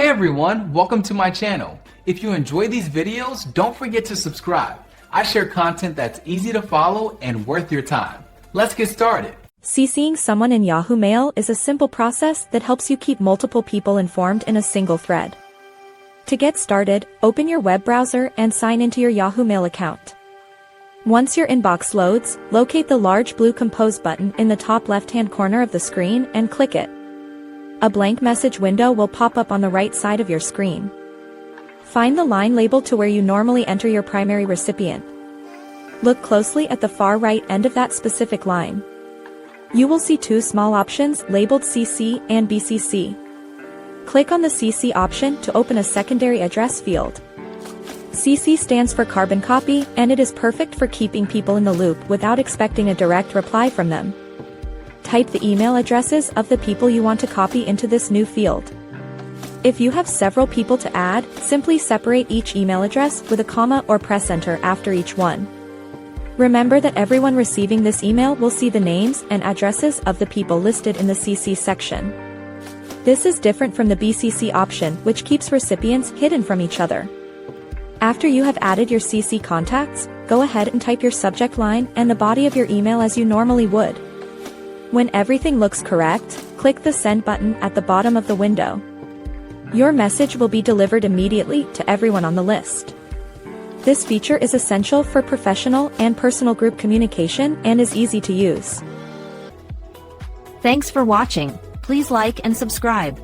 Hey everyone, welcome to my channel. If you enjoy these videos, don't forget to subscribe. I share content that's easy to follow and worth your time. Let's get started. CCing someone in Yahoo Mail is a simple process that helps you keep multiple people informed in a single thread. To get started, open your web browser and sign into your Yahoo Mail account. Once your inbox loads, locate the large blue Compose button in the top left-hand corner of the screen and click it. A blank message window will pop up on the right side of your screen. Find the line labeled to where you normally enter your primary recipient. Look closely at the far right end of that specific line. You will see two small options labeled CC and BCC. Click on the CC option to open a secondary address field. CC stands for carbon copy, and it is perfect for keeping people in the loop without expecting a direct reply from them. Type the email addresses of the people you want to copy into this new field. If you have several people to add, simply separate each email address with a comma or press enter after each one. Remember that everyone receiving this email will see the names and addresses of the people listed in the CC section. This is different from the BCC option, which keeps recipients hidden from each other. After you have added your CC contacts, go ahead and type your subject line and the body of your email as you normally would. When everything looks correct, click the send button at the bottom of the window. Your message will be delivered immediately to everyone on the list. This feature is essential for professional and personal group communication and is easy to use. Thanks for watching. Please like and subscribe.